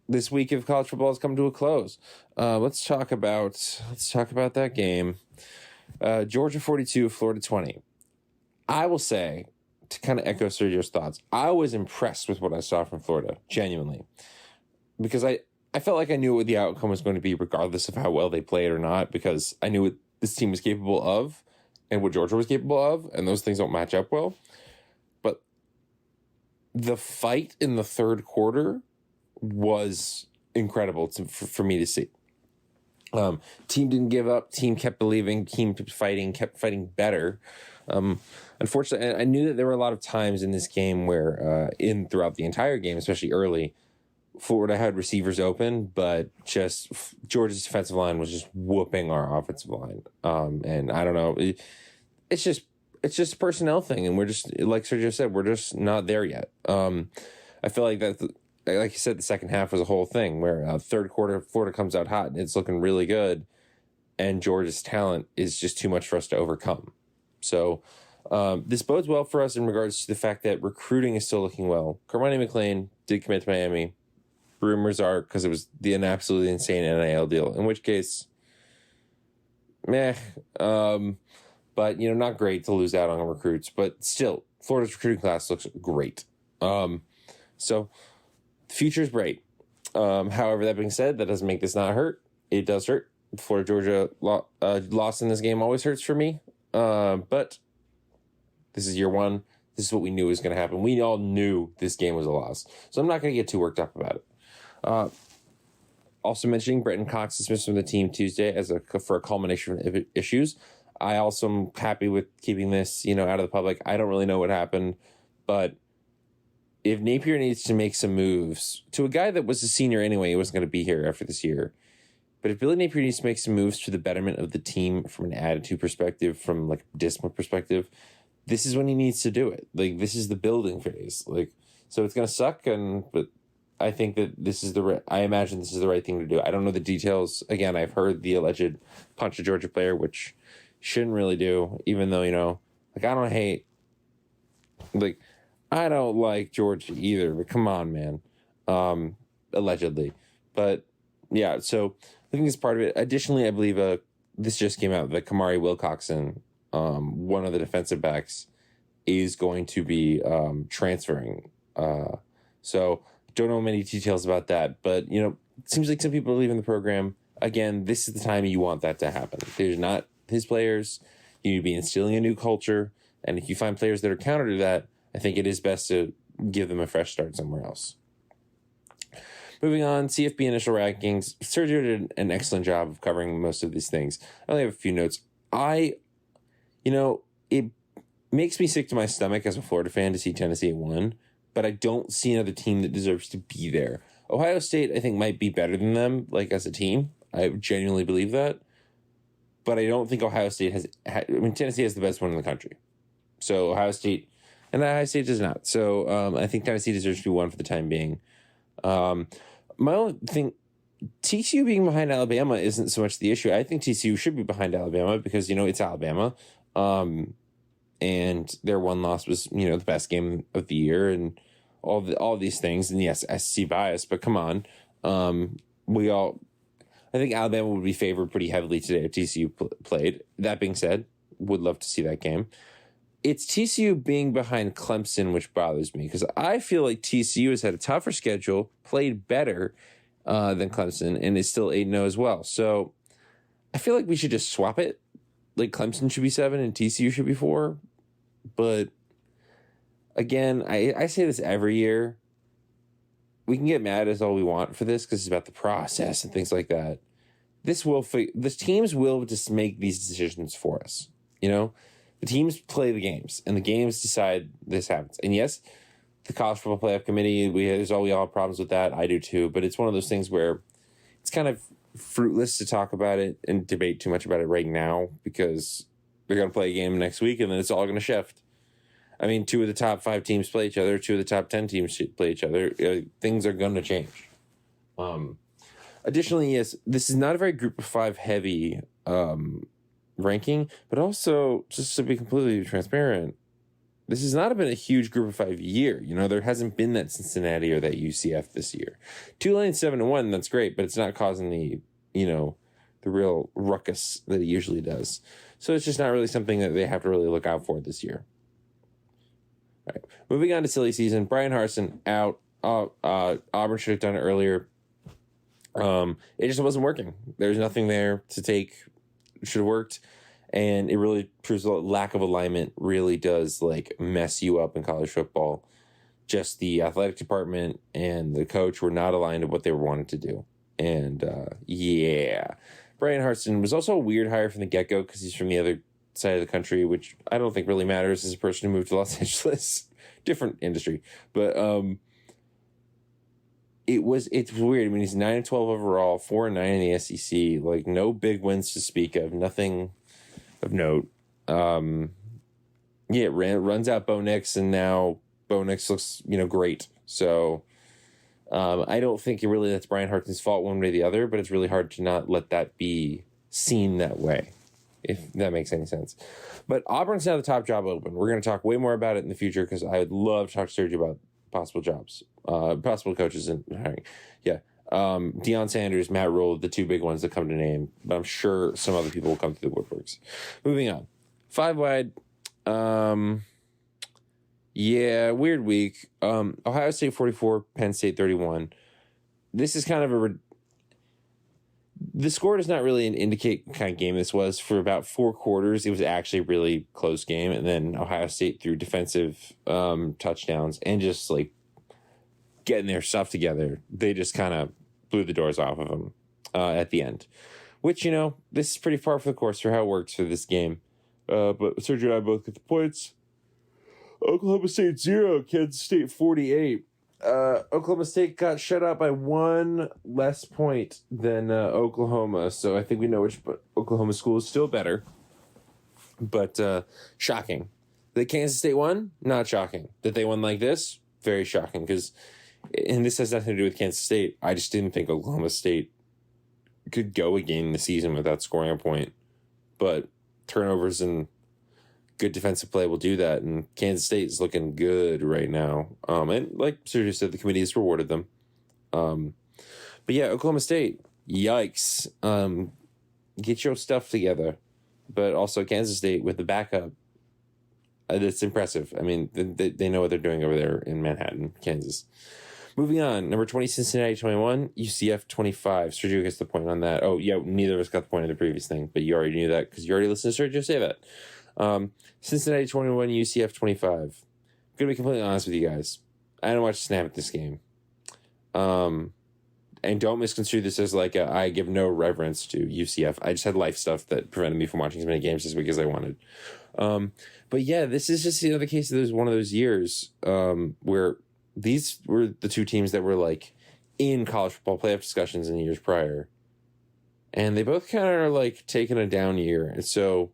this week of college football has come to a close. Let's talk about that game. Georgia 42, Florida 20. I will say, to kind of echo Sergio's thoughts, I was impressed with what I saw from Florida, genuinely. Because I felt like I knew what the outcome was going to be, regardless of how well they played or not, because I knew what this team was capable of and what Georgia was capable of, and those things don't match up well. But the fight in the third quarter was incredible for me to see. Team didn't give up. Team kept believing. Team kept fighting better. Unfortunately, I knew that there were a lot of times in this game where, throughout the entire game, especially early, Florida had receivers open, but just Georgia's defensive line was just whooping our offensive line. And I don't know, it's just a personnel thing, and we're just, like Sergio said, we're just not there yet. I feel like that. Like you said, the second half was a whole thing where third quarter, Florida comes out hot and it's looking really good, and Georgia's talent is just too much for us to overcome. So this bodes well for us in regards to the fact that recruiting is still looking well. Carmine McLean did commit to Miami. rumors are because it was an absolutely insane NIL deal, in which case, meh. But, not great to lose out on recruits, but still, Florida's recruiting class looks great. So the future's bright. However, that being said, that doesn't make this not hurt. It does hurt. Florida Georgia loss in this game always hurts for me. But this is year one. This is what we knew was going to happen. We all knew this game was a loss. So I'm not going to get too worked up about it. Also mentioning Brenton Cox dismissed from the team Tuesday for a culmination of issues. I also am happy with keeping this, out of the public. I don't really know what happened, but if Napier needs to make some moves to a guy that was a senior anyway, he wasn't going to be here after this year. But if Billy Napier needs to make some moves to the betterment of the team from an attitude perspective, from like a discipline perspective, this is when he needs to do it. Like, this is the building phase. So it's going to suck, but I think that I imagine this is the right thing to do. I don't know the details. Again, I've heard the alleged punch a Georgia player, which shouldn't really do, even though, I don't like Georgia either, but come on, man. Allegedly. But yeah, so I think it's part of it. Additionally, I believe this just came out that Kamari Wilcoxon, one of the defensive backs, is going to be transferring. So don't know many details about that, but it seems like some people are leaving the program. Again, this is the time you want that to happen. There's not his players. You need to be instilling a new culture, and if you find players that are counter to that, I think it is best to give them a fresh start somewhere else. Moving on, CFP initial rankings. Sergio did an excellent job of covering most of these things. I only have a few notes. It makes me sick to my stomach as a Florida fan to see Tennessee at 1, but I don't see another team that deserves to be there. Ohio State, I think, might be better than them, as a team. I genuinely believe that. But I don't think Ohio State Tennessee has the best one in the country. So Ohio State does not. So I think Tennessee deserves to be 1 for the time being. My only thing, TCU being behind Alabama isn't so much the issue. I think TCU should be behind Alabama because, it's Alabama. And their one loss was, the best game of the year and all these things. And yes, SC bias, but come on. I think Alabama would be favored pretty heavily today if TCU played. That being said, would love to see that game. It's TCU being behind Clemson, which bothers me because I feel like TCU has had a tougher schedule, played better than Clemson, and is still 8-0 as well. So I feel like we should just swap it. Like Clemson should be 7 and TCU should be 4. But again, I say this every year. We can get mad as all we want for this because it's about the process and things like that. The teams will just make these decisions for us. The teams play the games, and the games decide this happens. And yes, the College Football Playoff Committee, we all have problems with that. I do too. But it's one of those things where it's kind of fruitless to talk about it and debate too much about it right now because they're going to play a game next week, and then it's all going to shift. I mean, 2 of the top 5 teams play each other. 2 of the top 10 teams play each other. Things are going to change. Additionally, yes, this is not a very group of 5 heavy ranking, but also, just to be completely transparent, this has not been a huge group of 5 year. There hasn't been that Cincinnati or that UCF this year. Tulane 7-1, that's great, but it's not causing the real ruckus that it usually does. So it's just not really something that they have to really look out for this year. All right, moving on to silly season. Bryan Harsin out. Auburn should have done it earlier. It just wasn't working. There's nothing there to take. It should have worked. And it really proves a lack of alignment really does mess you up in college football. Just the athletic department and the coach were not aligned to what they wanted to do. And Bryan Harsin was also a weird hire from the get-go because he's from the other side of the country, which I don't think really matters as a person who moved to Los Angeles. Different industry. But it's weird. I mean, he's 9-12 overall, 4-9 in the SEC. No big wins to speak of, nothing of note. Runs out Bo Nix, and now Bo Nix looks, great. So I don't think that's Bryan Harsin's fault one way or the other, but it's really hard to not let that be seen that way, if that makes any sense. But Auburn's now the top job open. We're going to talk way more about it in the future because I would love to talk to Sergio about possible jobs, possible coaches in hiring. Yeah. Deion Sanders, Matt Rule, the two big ones that come to name, but I'm sure some other people will come through the woodworks. Moving on. 5 wide. Yeah, weird week. Ohio State 44, Penn State 31. This is kind of the score does not really indicate what kind of game this was. For about 4 quarters, it was actually a really close game, and then Ohio State threw defensive touchdowns and just like getting their stuff together. They just kind of blew the doors off of them at the end, which, this is pretty far for the course for how it works for this game. But Sergio and I both get the points. Oklahoma State 0, Kansas State 48. Oklahoma State got shut out by 1 less point than Oklahoma, so I think we know which Oklahoma school is still better. But shocking. That Kansas State won? Not shocking. That they won like this? Very shocking, and this has nothing to do with Kansas State. I just didn't think Oklahoma State could go a game this season without scoring a point. But turnovers and good defensive play will do that, and Kansas State is looking good right now. And like Sergio said, the committee has rewarded them. But yeah, Oklahoma State, yikes. Get your stuff together. But also Kansas State with the backup. That's impressive. I mean, they know what they're doing over there in Manhattan, Kansas. Moving on, number 20, Cincinnati 21, UCF 25. Sergio gets the point on that. Oh, yeah, neither of us got the point in the previous thing, but you already knew that because you already listened to Sergio say that. Cincinnati 21, UCF 25. I'm going to be completely honest with you guys. I didn't watch a snap at this game. And don't misconstrue this as like I give no reverence to UCF. I just had life stuff that prevented me from watching as many games this week as I wanted. But yeah, this is just the case of one of those years where these were the two teams that were like in college football playoff discussions in the years prior. And they both kind of are like taking a down year. And so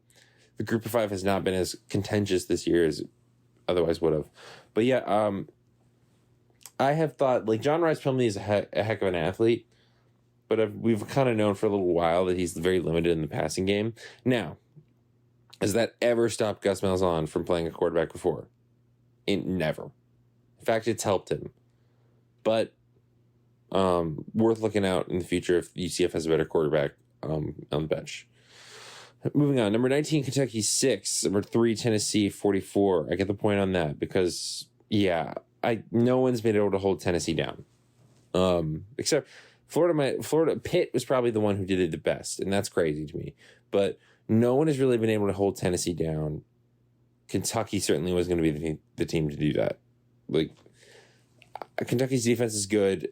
the group of 5 has not been as contentious this year as it otherwise would have. But yeah, I have thought, like, John Rice Plumlee is a heck of an athlete, but we've kind of known for a little while that he's very limited in the passing game. Now, has that ever stopped Gus Malzahn from playing a quarterback before? Never. In fact, it's helped him. But worth looking out in the future if UCF has a better quarterback on the bench. Moving on, number 19, Kentucky 6, number 3, Tennessee 44. I get the point on that because, yeah, no one's been able to hold Tennessee down, except Florida. Pitt was probably the one who did it the best, and that's crazy to me. But no one has really been able to hold Tennessee down. Kentucky certainly was going to be the team to do that. Like, Kentucky's defense is good,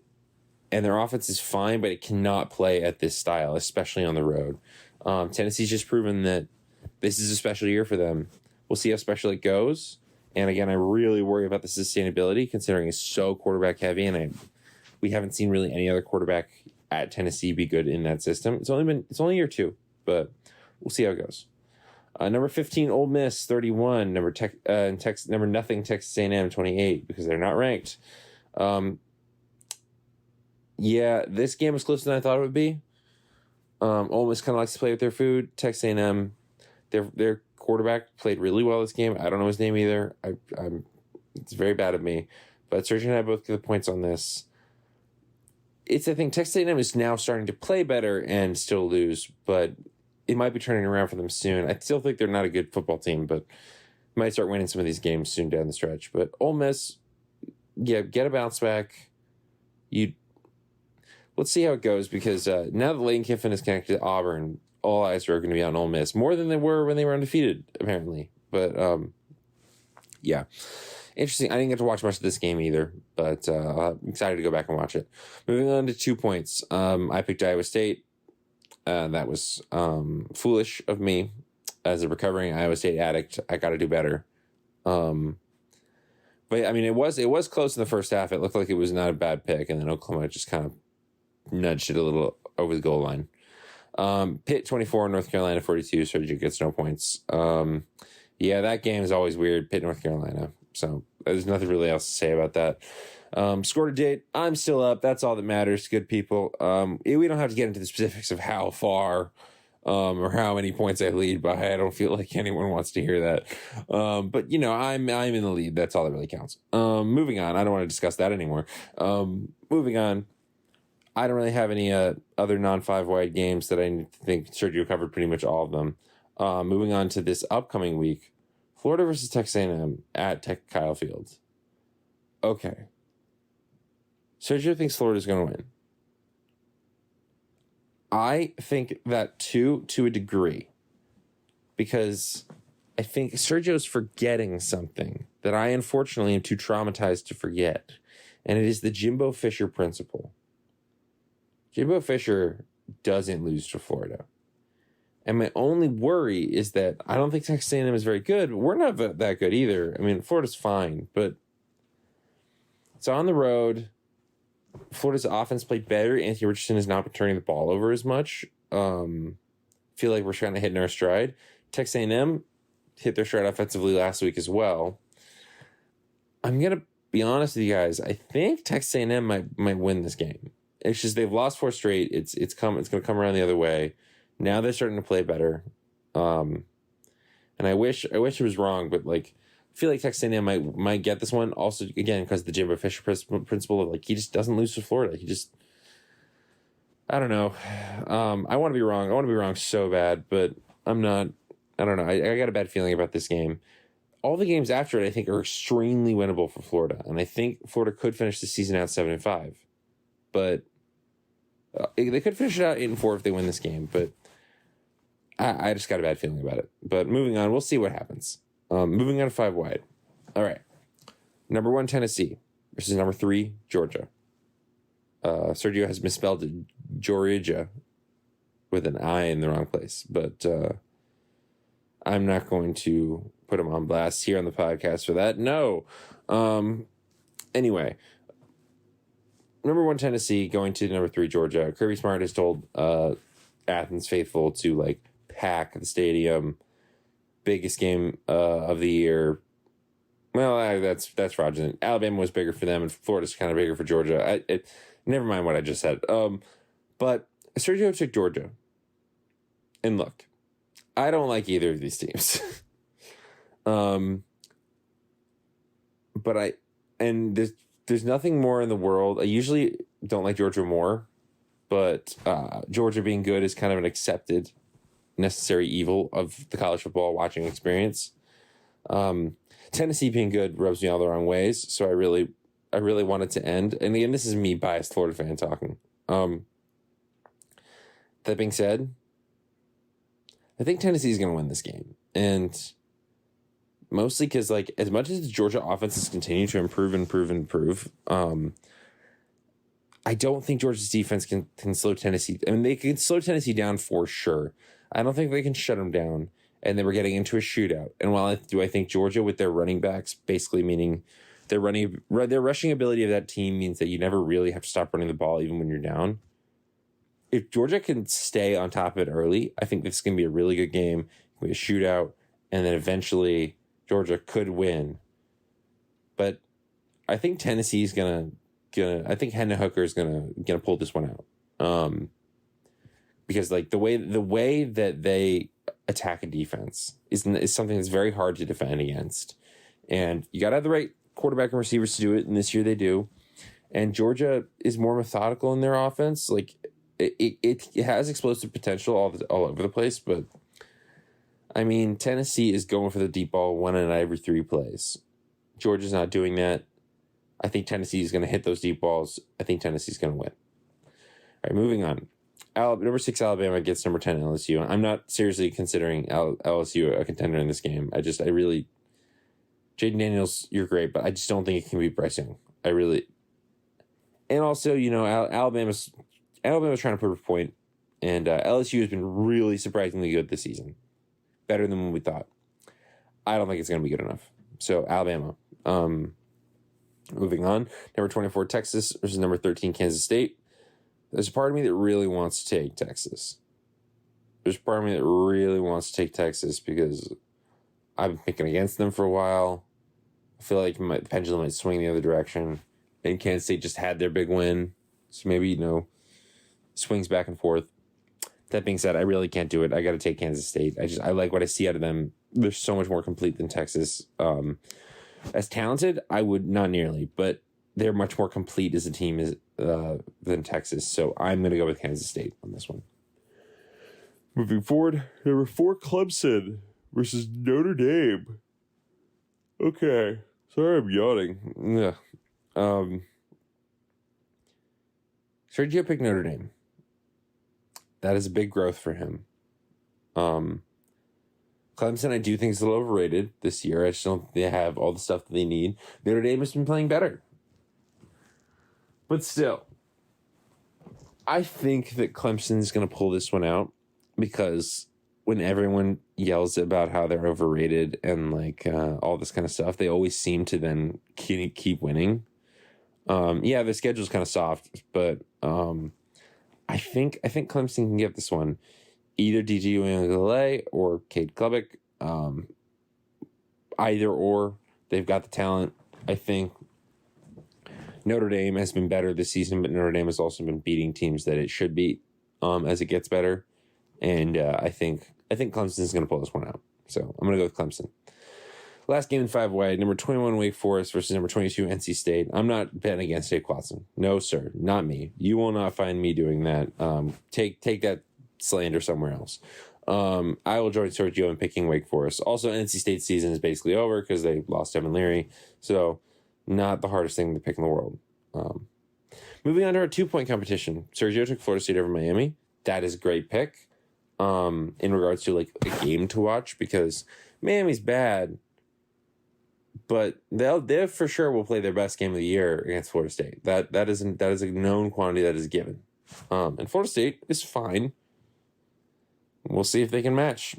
and their offense is fine, but it cannot play at this style, especially on the road. Tennessee's just proven that this is a special year for them. We'll see how special it goes. And again, I really worry about the sustainability, considering it's so quarterback heavy, and we haven't seen really any other quarterback at Tennessee be good in that system. It's only year 2, but we'll see how it goes. Number 15, Ole Miss 31. Number nothing, Texas A&M 28 because they're not ranked. Yeah, this game was closer than I thought it would be. Ole Miss kind of likes to play with their food. Texas A&M, their quarterback played really well this game. I don't know his name either. It's very bad of me. But Sergio and I both get the points on this. I think Texas A&M is now starting to play better and still lose, but it might be turning around for them soon. I still think they're not a good football team, but might start winning some of these games soon down the stretch. But Ole Miss, yeah, get a bounce back. Let's see how it goes because now that Lane Kiffin is connected to Auburn, all eyes are going to be on Ole Miss more than they were when they were undefeated, apparently. But yeah, interesting. I didn't get to watch much of this game either, but I'm excited to go back and watch it. Moving on to 2 points. I picked Iowa State. That was foolish of me as a recovering Iowa State addict. I got to do better. But I mean, it was close in the first half. It looked like it was not a bad pick, and then Oklahoma just kind of nudged it a little over the goal line. Pitt 24, North Carolina 42. Sergio gets no points. Yeah, that game is always weird. Pitt, North Carolina. So there's nothing really else to say about that. Score to date, I'm still up. That's all that matters, good people. We don't have to get into the specifics of how far or how many points I lead by. I don't feel like anyone wants to hear that. But you know, I'm in the lead. That's all that really counts. Moving on. I don't want to discuss that anymore. Moving on. I don't really have any other non-5 wide games that I think Sergio covered pretty much all of them. Moving on to this upcoming week, Florida versus Texas A&M at Kyle Field. Okay. Sergio thinks Florida's going to win. I think that to a degree, because I think Sergio's forgetting something that I unfortunately am too traumatized to forget, and it is the Jimbo Fisher principle. Jimbo Fisher doesn't lose to Florida. And my only worry is that I don't think Texas A&M is very good, but we're not that good either. I mean, Florida's fine, but it's on the road. Florida's offense played better. Anthony Richardson has not been turning the ball over as much. Feel like we're kind of hitting our stride. Texas A&M hit their stride offensively last week as well. I'm going to be honest with you guys. I think Texas A&M might win this game. It's just they've lost 4 straight. It's going to come around the other way. Now they're starting to play better. And I wish it was wrong, but like I feel like Texas A&M might get this one. Also, again, because the Jimbo Fisher principle of like he just doesn't lose to Florida. He just, I don't know. I want to be wrong. I want to be wrong so bad, but I'm not. I don't know. I got a bad feeling about this game. All the games after it, I think, are extremely winnable for Florida, and I think Florida could finish the season out 7-5. But they could finish it out 8-4 if they win this game. But I just got a bad feeling about it. But moving on, we'll see what happens. Moving on to 5 wide. All right. Number 1, Tennessee versus number 3, Georgia. Sergio has misspelled Georgia with an I in the wrong place. But I'm not going to put him on blast here on the podcast for that. No. Anyway. Number 1, Tennessee going to number 3, Georgia. Kirby Smart has told Athens faithful to like pack the stadium. Biggest game of the year. Well, that's fraudulent. Alabama was bigger for them, and Florida's kind of bigger for Georgia. Never mind what I just said. But Sergio took Georgia. And look, I don't like either of these teams. But there's nothing more in the world. I usually don't like Georgia more, but Georgia being good is kind of an accepted necessary evil of the college football watching experience. Tennessee being good rubs me all the wrong ways, so I really want it to end. And again, this is me, biased Florida fan, talking. That being said, I think Tennessee is going to win this game, and mostly because, like, as much as the Georgia offenses continue to improve, I don't think Georgia's defense can slow Tennessee. I mean, they can slow Tennessee down for sure. I don't think they can shut them down, and they were getting into a shootout. And while I think Georgia with their running backs, basically meaning their rushing ability of that team means that you never really have to stop running the ball even when you're down. If Georgia can stay on top of it early, I think this is going to be a really good game. It'll be a shootout, and then eventually Georgia could win. But I think Tennessee's I think Hendon Hooker is gonna pull this one out. Because like the way that they attack a defense is something that's very hard to defend against. And you got to have the right quarterback and receivers to do it, and this year they do. And Georgia is more methodical in their offense. Like it has explosive potential all over the place, but I mean, Tennessee is going for the deep ball 1 in every 3 plays. Georgia's not doing that. I think Tennessee is going to hit those deep balls. I think Tennessee's going to win. All right, moving on. Number 6 Alabama gets number 10 LSU. I'm not seriously considering LSU a contender in this game. Jaden Daniels, you're great, but I just don't think it can beat Bryce Young. And also, you know, Alabama's trying to prove a point, and LSU has been really surprisingly good this season. Better than what we thought. I don't think it's going to be good enough. So, Alabama. Moving on. Number 24, Texas versus number 13, Kansas State. There's a part of me that really wants to take Texas. There's a part of me that really wants to take Texas because I've been picking against them for a while. I feel like the pendulum might swing the other direction. And Kansas State just had their big win. So maybe, swings back and forth. That being said, I really can't do it. I got to take Kansas State. I like what I see out of them. They're so much more complete than Texas. As talented, I would not nearly, but they're much more complete as a team than Texas. So I'm going to go with Kansas State on this one. Moving forward, number 4, Clemson versus Notre Dame. Okay. Sorry, I'm yawning. Sergio picked Notre Dame. That is a big growth for him. Clemson, I do think, is a little overrated this year. I just don't think they have all the stuff that they need. Notre Dame has been playing better. But still, I think that Clemson is going to pull this one out because when everyone yells about how they're overrated and all this kind of stuff, they always seem to then keep winning. Yeah, the schedule's kind of soft, but I think Clemson can get this one. Either DJ Uiagalelei or Cade Klubnik. Either or, they've got the talent. I think Notre Dame has been better this season, but Notre Dame has also been beating teams that it should beat as it gets better. And I think Clemson is going to pull this one out. So I'm going to go with Clemson. Last game in 5-way, number 21 Wake Forest versus number 22 NC State. I'm not betting against Dave Clawson. No, sir, not me. You will not find me doing that. Take that slander somewhere else. I will join Sergio in picking Wake Forest. Also, NC State's season is basically over because they lost Evan Leary. So not the hardest thing to pick in the world. Moving on to our 2-point competition. Sergio took Florida State over Miami. That is a great pick in regards to a game to watch because Miami's bad. But they for sure will play their best game of the year against Florida State. That is a known quantity that is given. And Florida State is fine. We'll see if they can match.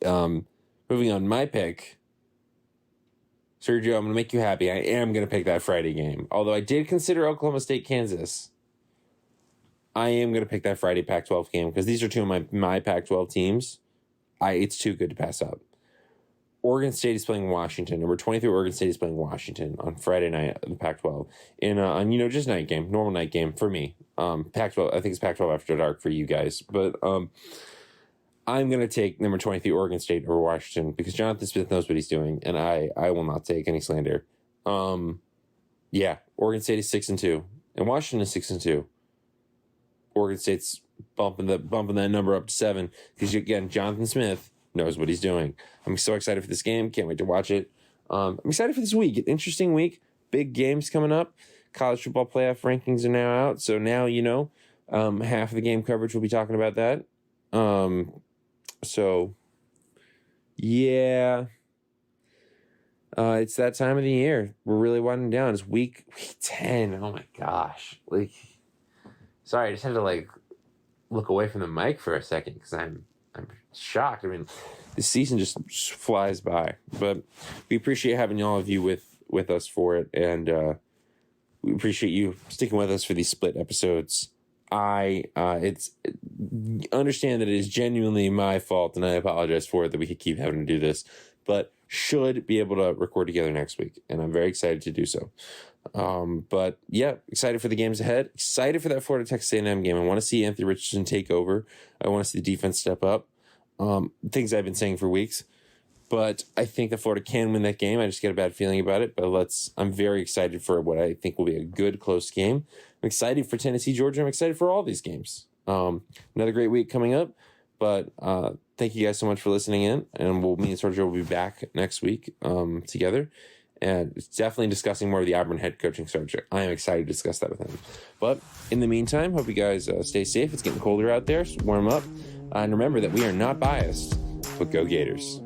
Moving on, my pick. Sergio, I'm going to make you happy. I am going to pick that Friday game. Although I did consider Oklahoma State, Kansas. I am going to pick that Friday Pac-12 game because these are two of my Pac-12 teams. It's too good to pass up. Oregon State is playing Washington. Number 23 Oregon State is playing Washington on Friday night in the Pac-12. On just night game, normal night game for me. Pac-12, I think it's Pac-12 after dark for you guys. But I'm going to take number 23 Oregon State over Washington because Jonathan Smith knows what he's doing, and I will not take any slander. Yeah, Oregon State is 6-2, and Washington is 6-2. Oregon State's bumping that number up to 7 because again, Jonathan Smith knows what he's doing. I'm so excited for this game. Can't wait to watch it. I'm excited for this week. Interesting week. Big games coming up. College football playoff rankings are now out. So now half of the game coverage will be talking about that. So yeah. It's that time of the year. We're really winding down. It's week 10. Oh my gosh. Sorry, I just had to look away from the mic for a second because I'm shocked. I mean, this season just flies by, but we appreciate having all of you with us for it, and we appreciate you sticking with us for these split episodes. Understand that it is genuinely my fault, and I apologize for it that we could keep having to do this, but should be able to record together next week, and I'm very excited to do so. But yeah, excited for the games ahead. Excited for that Florida Texas A&M game. I want to see Anthony Richardson take over. I want to see the defense step up. Things I've been saying for weeks. But I think that Florida can win that game. I just get a bad feeling about it. But I'm very excited for what I think will be a good, close game. I'm excited for Tennessee, Georgia. I'm excited for all these games. Another great week coming up. But thank you guys so much for listening in. And me and Sergio will be back next week together. And it's definitely discussing more of the Auburn head coaching subject. I am excited to discuss that with him. But in the meantime, hope you guys stay safe. It's getting colder out there, so warm up. And remember that we are not biased, but go Gators.